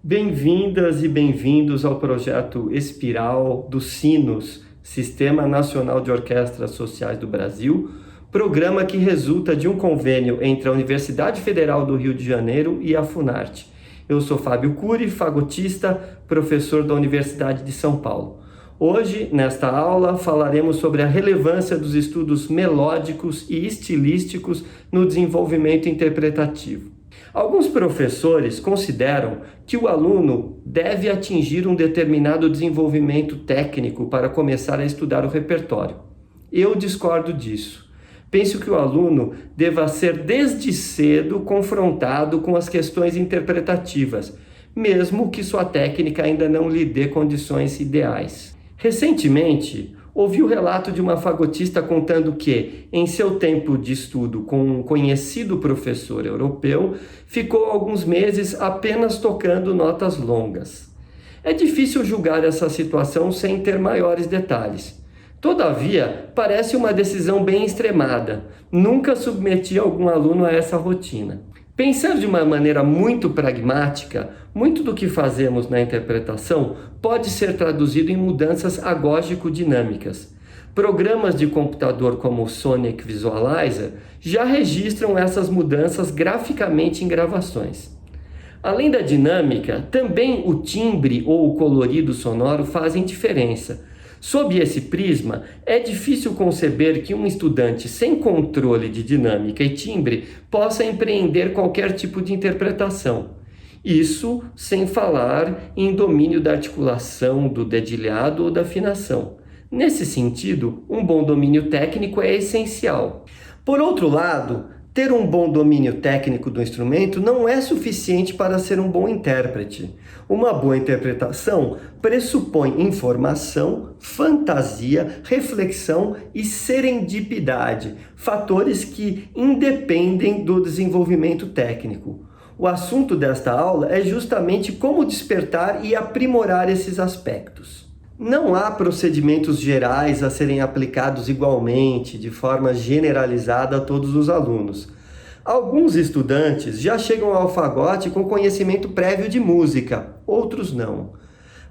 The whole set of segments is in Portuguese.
Bem-vindas e bem-vindos ao projeto Espiral do Sinos, Sistema Nacional de Orquestras Sociais do Brasil, programa que resulta de um convênio entre a Universidade Federal do Rio de Janeiro e a Funarte. Eu sou Fábio Cury, fagotista, professor da Universidade de São Paulo. Hoje, nesta aula, falaremos sobre a relevância dos estudos melódicos e estilísticos no desenvolvimento interpretativo. Alguns professores consideram que o aluno deve atingir um determinado desenvolvimento técnico para começar a estudar o repertório. Eu discordo disso. Penso que o aluno deva ser desde cedo confrontado com as questões interpretativas, mesmo que sua técnica ainda não lhe dê condições ideais. Recentemente, ouvi o relato de uma fagotista contando que, em seu tempo de estudo com um conhecido professor europeu, ficou alguns meses apenas tocando notas longas. É difícil julgar essa situação sem ter maiores detalhes. Todavia, parece uma decisão bem extremada. Nunca submeti algum aluno a essa rotina. Pensar de uma maneira muito pragmática, muito do que fazemos na interpretação pode ser traduzido em mudanças agógico-dinâmicas. Programas de computador como o Sonic Visualizer já registram essas mudanças graficamente em gravações. Além da dinâmica, também o timbre ou o colorido sonoro fazem diferença. Sob esse prisma, é difícil conceber que um estudante sem controle de dinâmica e timbre possa empreender qualquer tipo de interpretação. Isso sem falar em domínio da articulação, do dedilhado ou da afinação. Nesse sentido, um bom domínio técnico é essencial. Por outro lado, ter um bom domínio técnico do instrumento não é suficiente para ser um bom intérprete. Uma boa interpretação pressupõe informação, fantasia, reflexão e serendipidade, fatores que independem do desenvolvimento técnico. O assunto desta aula é justamente como despertar e aprimorar esses aspectos. Não há procedimentos gerais a serem aplicados igualmente, de forma generalizada a todos os alunos. Alguns estudantes já chegam ao fagote com conhecimento prévio de música, outros não.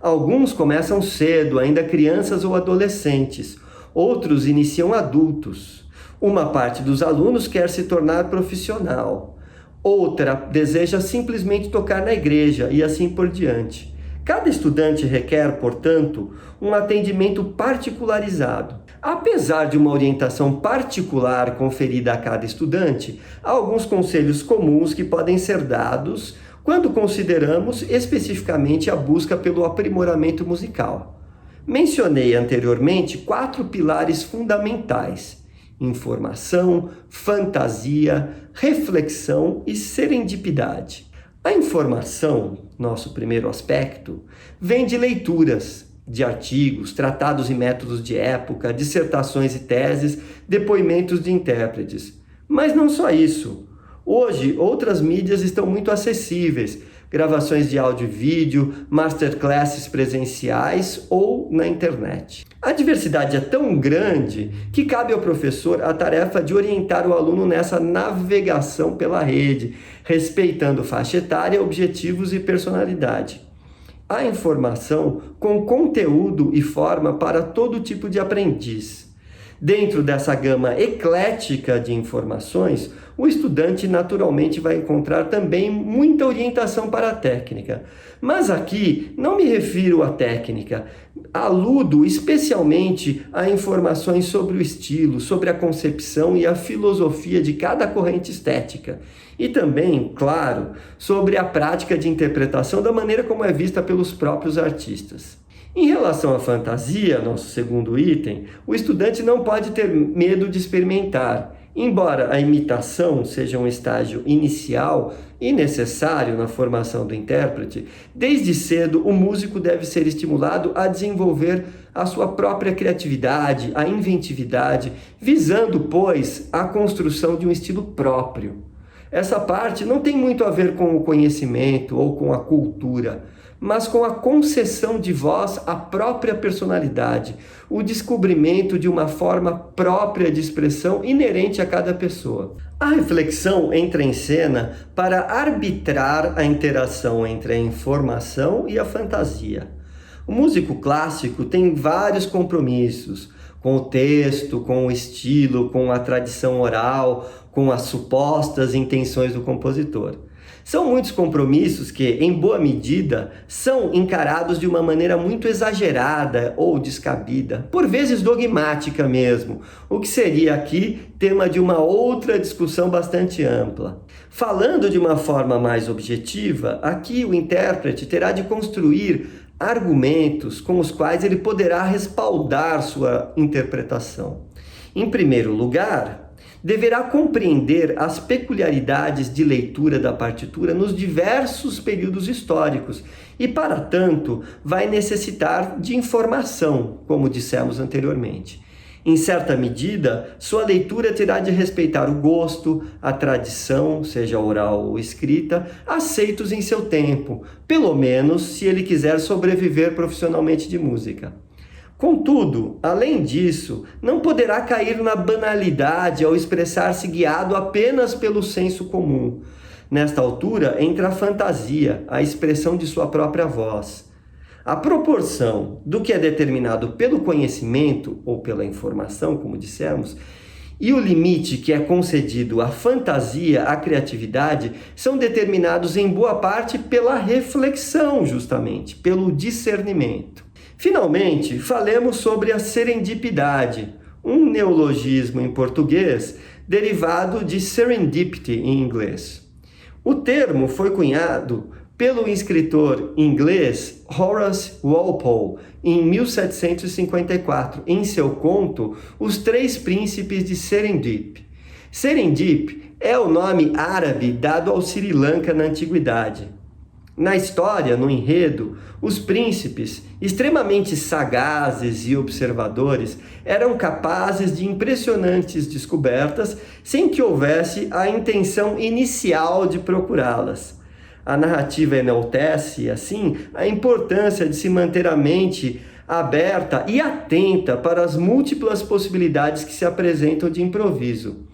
Alguns começam cedo, ainda crianças ou adolescentes, outros iniciam adultos. Uma parte dos alunos quer se tornar profissional, outra deseja simplesmente tocar na igreja e assim por diante. Cada estudante requer, portanto, um atendimento particularizado. Apesar de uma orientação particular conferida a cada estudante, há alguns conselhos comuns que podem ser dados quando consideramos especificamente a busca pelo aprimoramento musical. Mencionei anteriormente 4 pilares fundamentais: informação, fantasia, reflexão e serendipidade. A informação, nosso primeiro aspecto, vem de leituras, de artigos, tratados e métodos de época, dissertações e teses, depoimentos de intérpretes. Mas não só isso. Hoje, outras mídias estão muito acessíveis, gravações de áudio e vídeo, masterclasses presenciais ou na internet. A diversidade é tão grande que cabe ao professor a tarefa de orientar o aluno nessa navegação pela rede, respeitando faixa etária, objetivos e personalidade. Há informação com conteúdo e forma para todo tipo de aprendiz. Dentro dessa gama eclética de informações, o estudante naturalmente vai encontrar também muita orientação para a técnica. Mas aqui não me refiro à técnica, aludo especialmente a informações sobre o estilo, sobre a concepção e a filosofia de cada corrente estética. E também, claro, sobre a prática de interpretação da maneira como é vista pelos próprios artistas. Em relação à fantasia, nosso segundo item, o estudante não pode ter medo de experimentar. Embora a imitação seja um estágio inicial e necessário na formação do intérprete, desde cedo o músico deve ser estimulado a desenvolver a sua própria criatividade, a inventividade, visando, pois, a construção de um estilo próprio. Essa parte não tem muito a ver com o conhecimento ou com a cultura, mas com a concessão de voz à própria personalidade, o descobrimento de uma forma própria de expressão inerente a cada pessoa. A reflexão entra em cena para arbitrar a interação entre a informação e a fantasia. O músico clássico tem vários compromissos com o texto, com o estilo, com a tradição oral, com as supostas intenções do compositor. São muitos compromissos que, em boa medida, são encarados de uma maneira muito exagerada ou descabida, por vezes dogmática mesmo, o que seria aqui tema de uma outra discussão bastante ampla. Falando de uma forma mais objetiva, aqui o intérprete terá de construir argumentos com os quais ele poderá respaldar sua interpretação. Em primeiro lugar, deverá compreender as peculiaridades de leitura da partitura nos diversos períodos históricos e, para tanto, vai necessitar de informação, como dissemos anteriormente. Em certa medida, sua leitura terá de respeitar o gosto, a tradição, seja oral ou escrita, aceitos em seu tempo, pelo menos se ele quiser sobreviver profissionalmente de música. Contudo, além disso, não poderá cair na banalidade ao expressar-se guiado apenas pelo senso comum. Nesta altura, entra a fantasia, a expressão de sua própria voz. A proporção do que é determinado pelo conhecimento ou pela informação, como dissemos, e o limite que é concedido à fantasia, à criatividade, são determinados em boa parte pela reflexão, justamente, pelo discernimento. Finalmente, falemos sobre a serendipidade, um neologismo em português derivado de serendipity em inglês. O termo foi cunhado pelo escritor inglês Horace Walpole em 1754, em seu conto Os Três Príncipes de Serendip. Serendip é o nome árabe dado ao Sri Lanka na antiguidade. Na história, no enredo, os príncipes, extremamente sagazes e observadores, eram capazes de impressionantes descobertas sem que houvesse a intenção inicial de procurá-las. A narrativa enaltece, assim, a importância de se manter a mente aberta e atenta para as múltiplas possibilidades que se apresentam de improviso.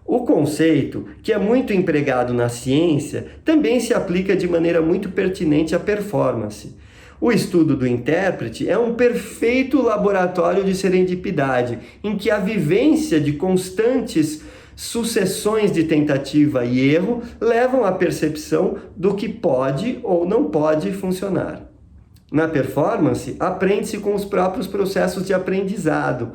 O conceito, que é muito empregado na ciência, também se aplica de maneira muito pertinente à performance. O estudo do intérprete é um perfeito laboratório de serendipidade, em que a vivência de constantes sucessões de tentativa e erro levam à percepção do que pode ou não pode funcionar. Na performance, aprende-se com os próprios processos de aprendizado.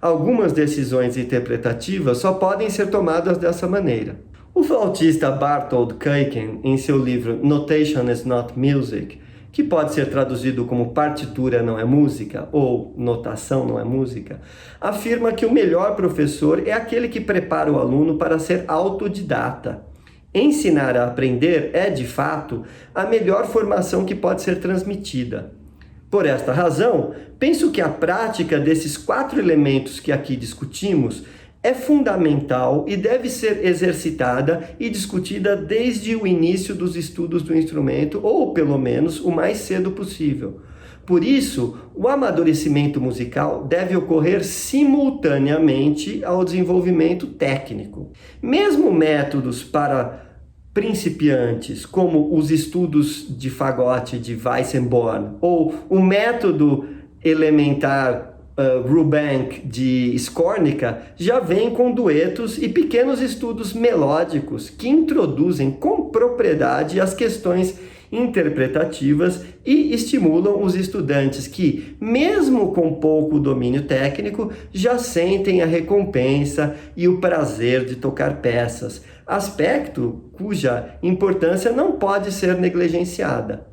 Algumas decisões interpretativas só podem ser tomadas dessa maneira. O flautista Barthold Kuijken, em seu livro Notation is not Music, que pode ser traduzido como partitura não é música ou notação não é música, afirma que o melhor professor é aquele que prepara o aluno para ser autodidata. Ensinar a aprender é, de fato, a melhor formação que pode ser transmitida. Por esta razão, penso que a prática desses 4 elementos que aqui discutimos é fundamental e deve ser exercitada e discutida desde o início dos estudos do instrumento, ou pelo menos o mais cedo possível. Por isso, o amadurecimento musical deve ocorrer simultaneamente ao desenvolvimento técnico. Mesmo métodos para principiantes, como os estudos de fagote de Weissenborn, ou o método elementar Rubenk de Skornica, já vem com duetos e pequenos estudos melódicos que introduzem com propriedade as questões interpretativas e estimulam os estudantes que, mesmo com pouco domínio técnico, já sentem a recompensa e o prazer de tocar peças, aspecto cuja importância não pode ser negligenciada.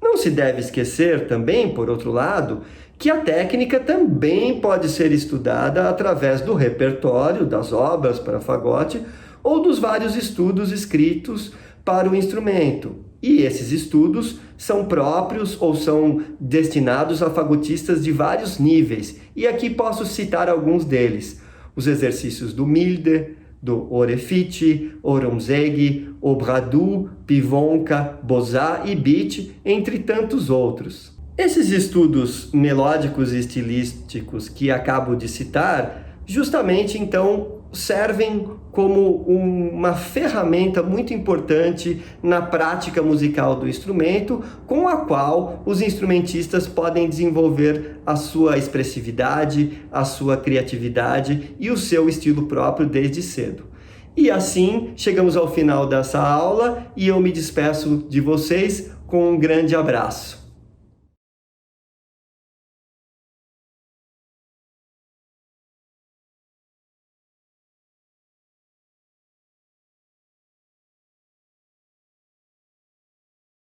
Não se deve esquecer também, por outro lado, que a técnica também pode ser estudada através do repertório das obras para fagote ou dos vários estudos escritos para o instrumento. E esses estudos são próprios ou são destinados a fagotistas de vários níveis. E aqui posso citar alguns deles: os exercícios do Milde, do Orefite, Oromzeg, Obradu, Pivonka, Bozá e Beat, entre tantos outros. Esses estudos melódicos e estilísticos que acabo de citar, justamente então servem como uma ferramenta muito importante na prática musical do instrumento, com a qual os instrumentistas podem desenvolver a sua expressividade, a sua criatividade e o seu estilo próprio desde cedo. E assim chegamos ao final dessa aula e eu me despeço de vocês com um grande abraço.